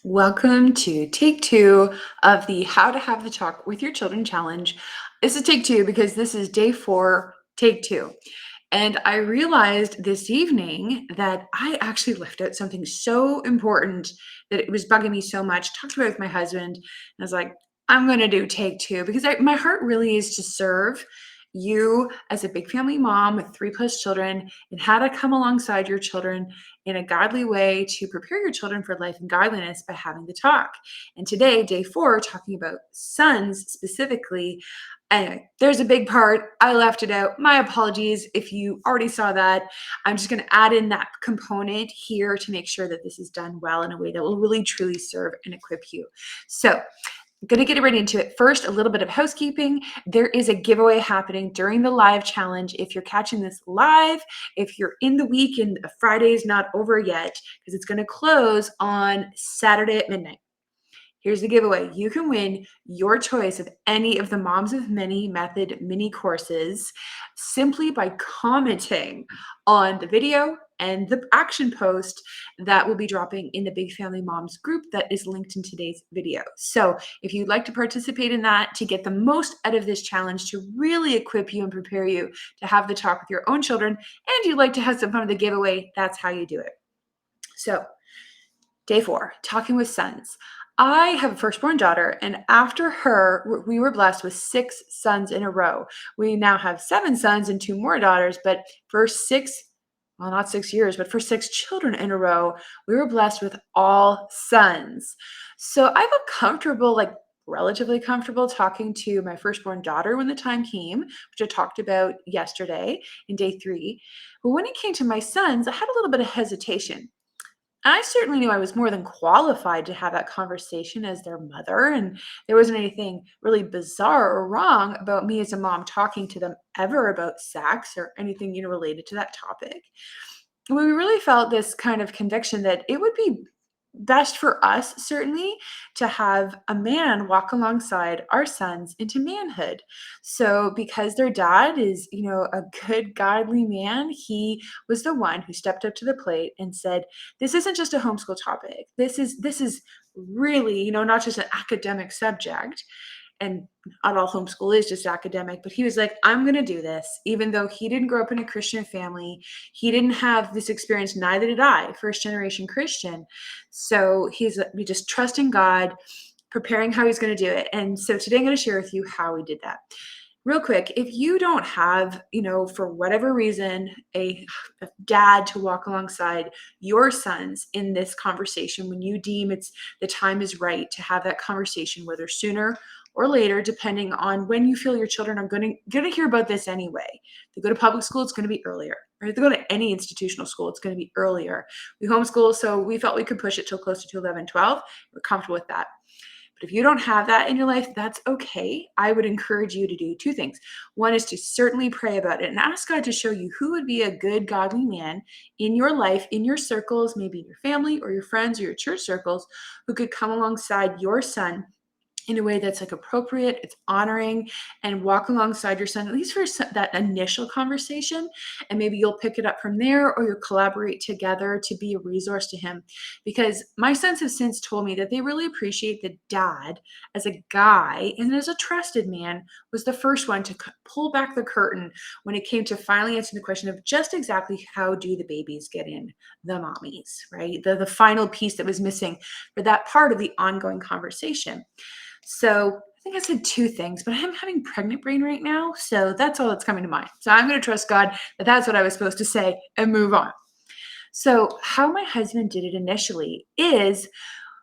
Welcome to take two of the How to Have the Talk with Your Children challenge. This is take two because this is day four, take two. And I realized this evening that I actually left out something so important that it was bugging me so much. Talked about it with my husband, and I was like, I'm going to do take two because my heart really is to serve you as a big family mom with 3+ children and how to come alongside your children in a godly way to prepare your children for life and godliness by having the talk. And today, day four, talking about sons specifically. Anyway, there's a big part. I left it out. My apologies if you already saw that. I'm just going to add in that component here to make sure that this is done well in a way that will really truly serve and equip you. So, I'm going to get right into it. First, a little bit of housekeeping. There is a giveaway happening during the live challenge. If you're catching this live, if you're in the week and Friday is not over yet, because it's going to close on Saturday at midnight. Here's the giveaway. You can win your choice of any of the Moms of Many Method mini courses simply by commenting on the video and the action post that will be dropping in the Big Family Moms group that is linked in today's video. So if you'd like to participate in that to get the most out of this challenge, to really equip you and prepare you to have the talk with your own children, and you'd like to have some fun with the giveaway, that's how you do it. So day four, talking with sons. I have a firstborn daughter, and after her, we were blessed with 6 sons in a row. We now have 7 sons and 2 more daughters, but for 6, well, not 6 years, but for 6 children in a row, we were blessed with all sons. So I felt comfortable, like relatively comfortable, talking to my firstborn daughter when the time came, which I talked about yesterday in day 3. But when it came to my sons, I had a little bit of hesitation. I certainly knew I was more than qualified to have that conversation as their mother, and there wasn't anything really bizarre or wrong about me as a mom talking to them ever about sex or anything, related to that topic. We really felt this kind of conviction that it would be best for us, certainly, to have a man walk alongside our sons into manhood. So, because their dad is, a good, godly man, he was the one who stepped up to the plate and said, "This isn't just a homeschool topic. This is really, not just an academic subject." And not all homeschool is just academic, but he was like, "I'm going to do this." Even though he didn't grow up in a Christian family, he didn't have this experience, neither did I, first generation Christian. So we just trusting God, preparing how he's going to do it. And so today I'm going to share with you how we did that. Real quick, if you don't have, for whatever reason, a dad to walk alongside your sons in this conversation, when you deem the time is right to have that conversation, whether sooner or later, depending on when you feel your children are going to hear about this anyway. If they go to public school, it's going to be earlier. Or if they go to any institutional school, it's going to be earlier. We homeschool, so we felt we could push it till closer to 11, 12. We're comfortable with that. But if you don't have that in your life, that's okay. I would encourage you to do 2 things. One is to certainly pray about it and ask God to show you who would be a good, godly man in your life, in your circles, maybe in your family or your friends or your church circles, who could come alongside your son in a way that's like appropriate, it's honoring, and walk alongside your son, at least for that initial conversation. And maybe you'll pick it up from there, or you'll collaborate together to be a resource to him. Because my sons have since told me that they really appreciate that dad, as a guy and as a trusted man, was the first one to pull back the curtain when it came to finally answering the question of just exactly how do the babies get in the mommies, right? The final piece that was missing for that part of the ongoing conversation. So I think I said 2 things, but I'm having pregnant brain right now. So that's all that's coming to mind. So I'm going to trust God that that's what I was supposed to say and move on. So, how my husband did it initially is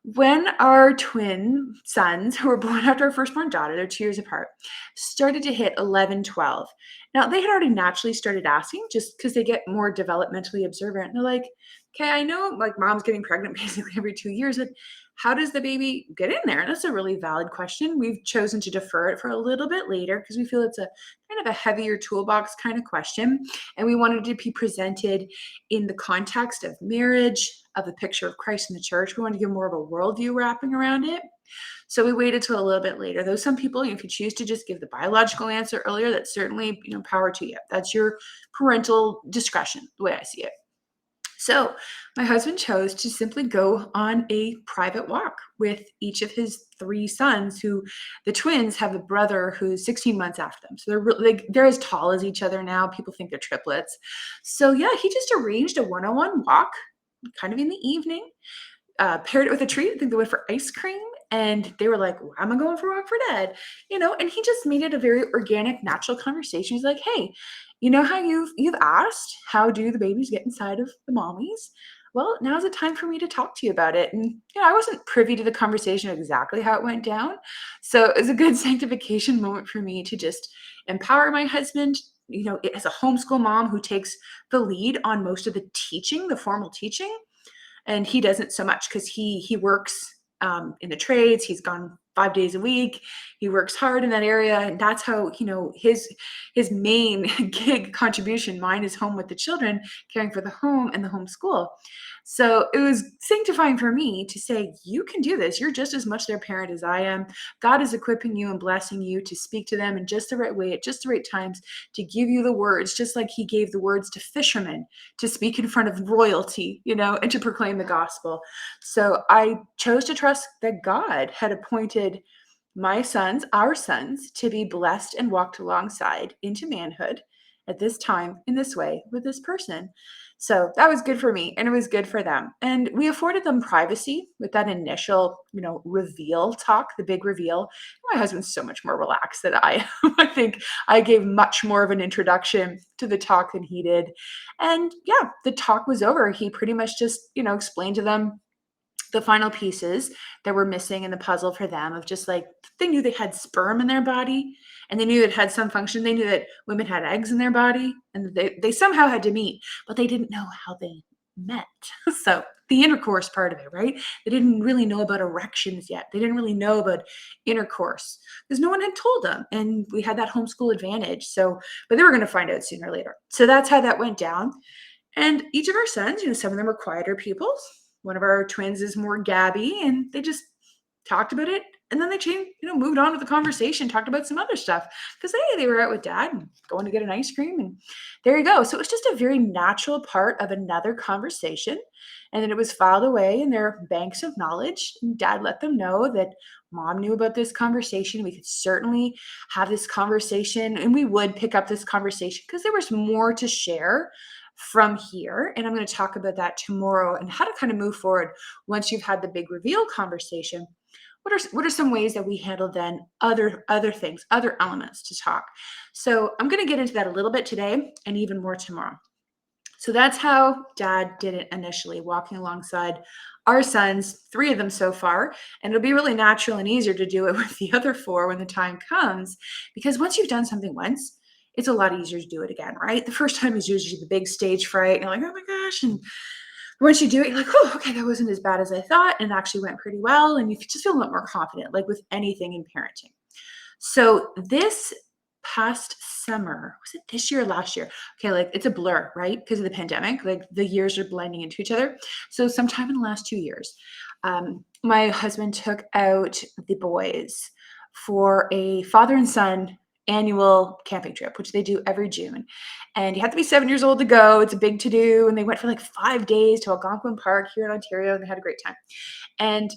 when our twin sons, who were born after our firstborn daughter, they're 2 years apart, started to hit 11, 12. Now, they had already naturally started asking just because they get more developmentally observant. And they're like, okay, I know like mom's getting pregnant basically every 2 years. But how does the baby get in there? And that's a really valid question. We've chosen to defer it for a little bit later because we feel it's a kind of a heavier toolbox kind of question. And we wanted to be presented in the context of marriage, of the picture of Christ in the church. We wanted to give more of a worldview wrapping around it. So we waited till a little bit later. Though some people, if you choose to just give the biological answer earlier, that's certainly, power to you. That's your parental discretion, the way I see it. So, my husband chose to simply go on a private walk with each of his three sons, who the twins have a brother who's 16 months after them. So like they're as tall as each other now. People think they're triplets. So yeah, he just arranged a one-on-one walk kind of in the evening, paired it with a treat. I think they went for ice cream. And they were like, "Why am I going for a walk for dad?" And he just made it a very organic, natural conversation. He's like, "Hey, you know how you've asked, how do the babies get inside of the mommies? Well, now's the time for me to talk to you about it." And I wasn't privy to the conversation exactly how it went down. So it was a good sanctification moment for me to just empower my husband, as a homeschool mom who takes the lead on most of the teaching, the formal teaching, and he doesn't so much because he works in the trades. He's gone 5 days a week. He works hard in that area, and that's how his main gig contribution. Mine is home with the children, caring for the home and the homeschool. So it was sanctifying for me to say, you can do this. You're just as much their parent as I am. God is equipping you and blessing you to speak to them in just the right way at just the right times, to give you the words, just like he gave the words to fishermen to speak in front of royalty, and to proclaim the gospel. So I chose to trust that God had appointed my sons, our sons, to be blessed and walked alongside into manhood at this time in this way with this person. So that was good for me and it was good for them. And we afforded them privacy with that initial, reveal talk, the big reveal. My husband's so much more relaxed than I am. I think I gave much more of an introduction to the talk than he did. And yeah, the talk was over. He pretty much just, explained to them the final pieces that were missing in the puzzle for them, of just like they knew they had sperm in their body and they knew it had some function. They knew that women had eggs in their body and they somehow had to meet, but they didn't know how they met. So the intercourse part of it, right? They didn't really know about erections yet. They didn't really know about intercourse because no one had told them. And we had that homeschool advantage. So, but they were going to find out sooner or later. So that's how that went down. And each of our sons, some of them are quieter pupils. One of our twins is more gabby, and they just talked about it. And then they changed, moved on with the conversation, talked about some other stuff because they were out with dad and going to get an ice cream. And there you go. So it was just a very natural part of another conversation. And then it was filed away in their banks of knowledge. And dad let them know that mom knew about this conversation. We could certainly have this conversation and we would pick up this conversation because there was more to share from here. And I'm going to talk about that tomorrow and how to kind of move forward once you've had the big reveal conversation. What are some ways that we handle then other things, other elements to talk? So I'm going to get into that a little bit today and even more tomorrow. So that's how dad did it initially, walking alongside our sons, three of them so far. And it'll be really natural and easier to do it with the other four when the time comes, because once you've done something once, it's a lot easier to do it again, right? The first time is usually the big stage fright. And you're like, oh my gosh. And once you do it, you're like, oh, okay, that wasn't as bad as I thought. And it actually went pretty well. And you just feel a lot more confident, like with anything in parenting. So this past summer, was it this year or last year? Okay, like it's a blur, right? Because of the pandemic, like the years are blending into each other. So sometime in the last 2 years, my husband took out the boys for a father and son annual camping trip, which they do every June. And you have to be 7 years old to go. It's a big to do. And they went for like 5 days to Algonquin Park here in Ontario, and they had a great time. And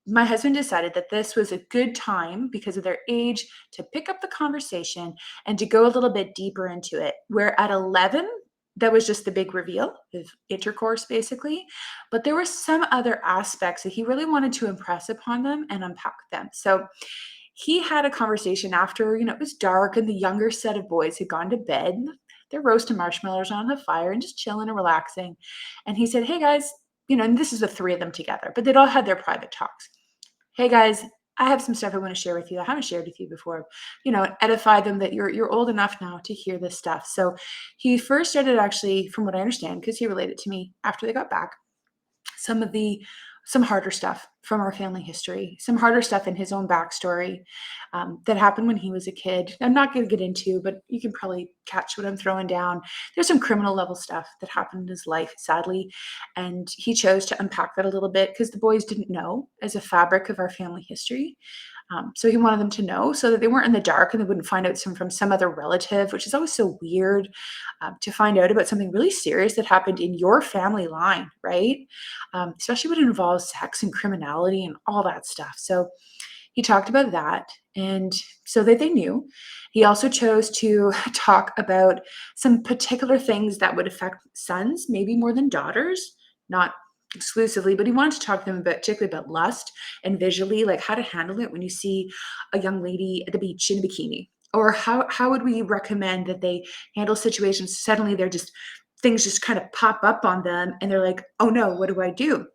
my husband decided that this was a good time because of their age to pick up the conversation and to go a little bit deeper into it. Where at 11, that was just the big reveal of intercourse, basically. But there were some other aspects that he really wanted to impress upon them and unpack them. So he had a conversation after, it was dark and the younger set of boys had gone to bed. They're roasting marshmallows on the fire and just chilling and relaxing. And he said, hey guys, and this is the three of them together, but they'd all had their private talks. Hey guys, I have some stuff I want to share with you. I haven't shared with you before. Edify them that you're old enough now to hear this stuff. So he first started, actually, from what I understand, because he relayed it to me after they got back, some harder stuff from our family history, some harder stuff in his own backstory, that happened when he was a kid. I'm not going to get into, but you can probably catch what I'm throwing down. There's some criminal level stuff that happened in his life, sadly, and he chose to unpack that a little bit because the boys didn't know as a fabric of our family history. So he wanted them to know so that they weren't in the dark and they wouldn't find out from some other relative, which is always so weird to find out about something really serious that happened in your family line, right? Especially when it involves sex and criminality and all that stuff. So he talked about that, and so that they knew. He also chose to talk about some particular things that would affect sons, maybe more than daughters, not exclusively, but he wanted to talk to them about, particularly about lust and visually, like how to handle it when you see a young lady at the beach in a bikini. Or how would we recommend that they handle situations? Suddenly they're just things just kind of pop up on them and they're like, oh no, what do I do?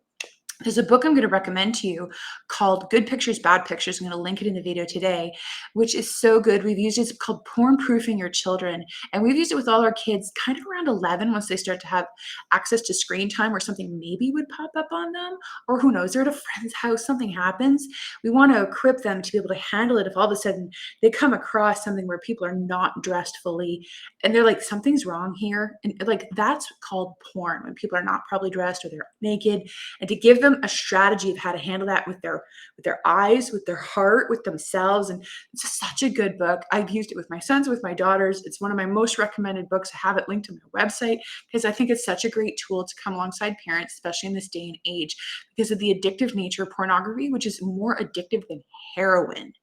There's a book I'm going to recommend to you called Good Pictures, Bad Pictures. I'm going to link it in the video today, which is so good. We've used it. It's called Porn Proofing Your Children. And we've used it with all our kids kind of around 11 once they start to have access to screen time or something maybe would pop up on them. Or who knows, they're at a friend's house, something happens. We want to equip them to be able to handle it if all of a sudden they come across something where people are not dressed fully and they're like, something's wrong here. And like that's called porn when people are not probably dressed or they're naked, and to give them a strategy of how to handle that with their eyes, with their heart, with themselves. And it's just such a good book. I've used it with my sons, with my daughters. It's one of my most recommended books. I have it linked to my website because I think it's such a great tool to come alongside parents, especially in this day and age, because of the addictive nature of pornography, which is more addictive than heroin.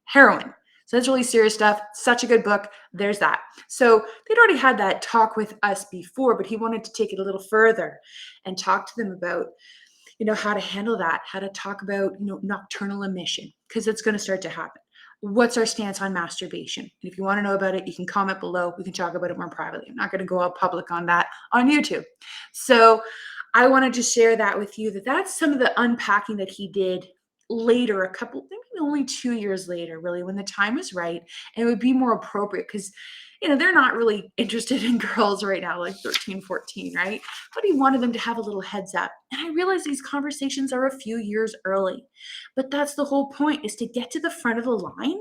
Heroin. So that's really serious stuff. Such a good book. There's that. So they'd already had that talk with us before, but he wanted to take it a little further and talk to them about how to handle that, how to talk about, nocturnal emission, because it's going to start to happen. What's our stance on masturbation? And if you want to know about it, you can comment below. We can talk about it more privately. I'm not going to go out public on that on YouTube. So I wanted to share that with you, that's some of the unpacking that he did later, maybe only 2 years later, really, when the time was right. And it would be more appropriate because, they're not really interested in girls right now, like 13, 14, right? But he wanted them to have a little heads up. And I realize these conversations are a few years early, but that's the whole point, is to get to the front of the line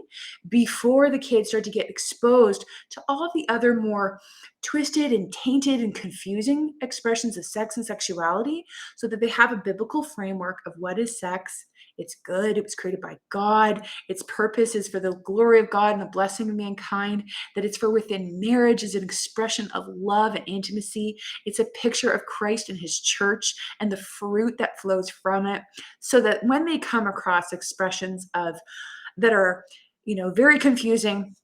before the kids start to get exposed to all of the other more twisted and tainted and confusing expressions of sex and sexuality, so that they have a biblical framework of what is sex. It's good. It was created by God. Its purpose is for the glory of God and the blessing of mankind, that it's for within marriage is an expression of love and intimacy. It's a picture of Christ and his church and the fruit that flows from it, so that when they come across expressions of that are, very confusing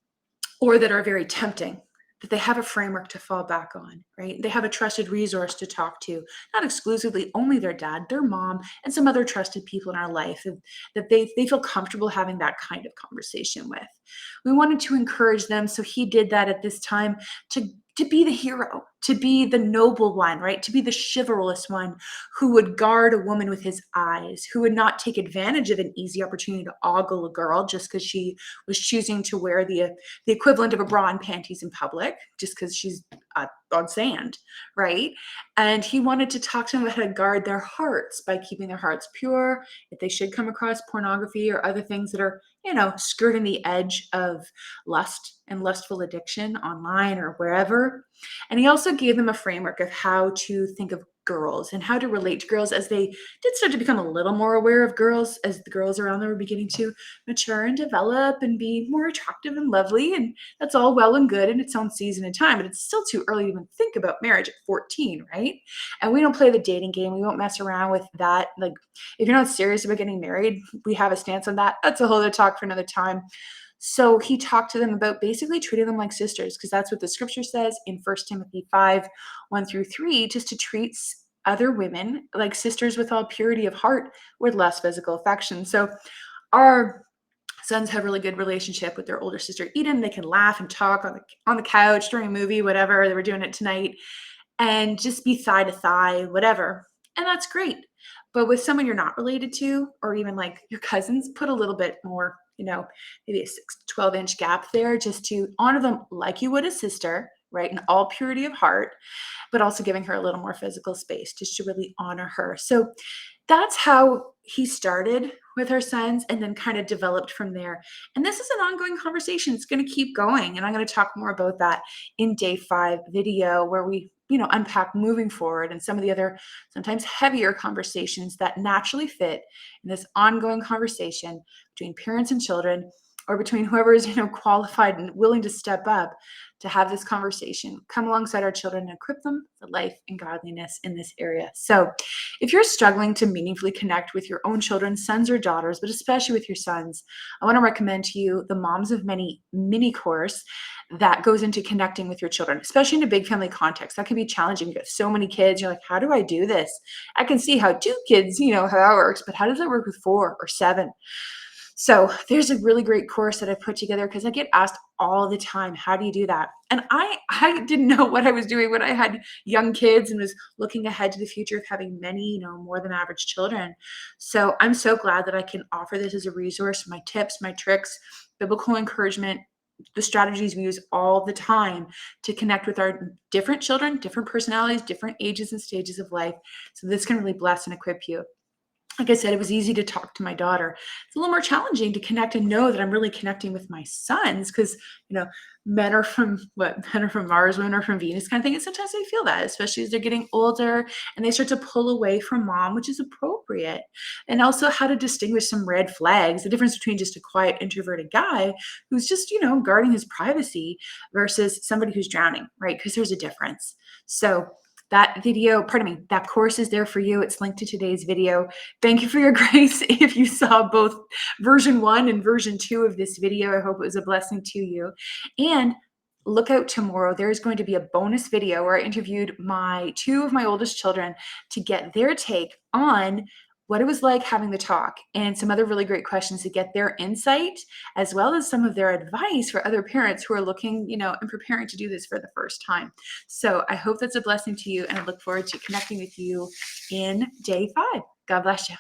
or that are very tempting, that they have a framework to fall back on, right? They have a trusted resource to talk to, not exclusively only their dad, their mom, and some other trusted people in our life, and that they feel comfortable having that kind of conversation with. We wanted to encourage them, so he did that at this time to be the hero, to be the noble one, right? To be the chivalrous one who would guard a woman with his eyes, who would not take advantage of an easy opportunity to ogle a girl just because she was choosing to wear the equivalent of a bra and panties in public just because she's on sand, right? And he wanted to talk to them about how to guard their hearts by keeping their hearts pure. If they should come across pornography or other things that are, skirting the edge of lust and lustful addiction online or wherever. And he also gave them a framework of how to think of girls and how to relate to girls as they did start to become a little more aware of girls, as the girls around them were beginning to mature and develop and be more attractive and lovely. And that's all well and good in its own season and time, but it's still too early to even think about marriage at 14, right? And we don't play the dating game. We won't mess around with that. Like, if you're not serious about getting married, we have a stance on that. That's a whole other talk for another time. So he talked to them about basically treating them like sisters, because that's what the scripture says in 1 Timothy 5, 1-3, just to treat other women like sisters with all purity of heart, with less physical affection. So our sons have a really good relationship with their older sister Eden. They can laugh and talk on the couch during a movie, whatever. They were doing it tonight, and just be thigh to thigh, whatever. And that's great. But with someone you're not related to, or even like your cousins, put a little bit more, maybe a 12-inch gap there, just to honor them like you would a sister, right? In all purity of heart, but also giving her a little more physical space just to really honor her. So that's how he started with our sons and then kind of developed from there. And this is an ongoing conversation. It's going to keep going. And I'm going to talk more about that in day 5 video where we, unpack moving forward and some of the other sometimes heavier conversations that naturally fit in this ongoing conversation between parents and children, or between whoever is, qualified and willing to step up to have this conversation, come alongside our children and equip them for life and godliness in this area. So if you're struggling to meaningfully connect with your own children, sons or daughters, but especially with your sons, I want to recommend to you the Moms of Many mini course that goes into connecting with your children, especially in a big family context. That can be challenging. You have so many kids. You're like, how do I do this? I can see how 2 kids, how that works, but how does that work with 4 or 7? So there's a really great course that I put together because I get asked all the time, how do you do that? And I didn't know what I was doing when I had young kids and was looking ahead to the future of having many, more than average children. So I'm so glad that I can offer this as a resource, my tips, my tricks, biblical encouragement, the strategies we use all the time to connect with our different children, different personalities, different ages and stages of life. So this can really bless and equip you. Like I said, it was easy to talk to my daughter. It's a little more challenging to connect and know that I'm really connecting with my sons because, men are from what? Men are from Mars, women are from Venus kind of thing. And sometimes they feel that, especially as they're getting older and they start to pull away from mom, which is appropriate. And also how to distinguish some red flags, the difference between just a quiet, introverted guy who's just, guarding his privacy versus somebody who's drowning, right? Because there's a difference. So that course is there for you. It's linked to today's video. Thank you for your grace if you saw both version 1 and version 2 of this video. I hope it was a blessing to you. And look out tomorrow. There's going to be a bonus video where I interviewed 2 of my oldest children to get their take on what it was like having the talk and some other really great questions to get their insight as well as some of their advice for other parents who are looking, and preparing to do this for the first time. So I hope that's a blessing to you, and I look forward to connecting with you in day 5. God bless you.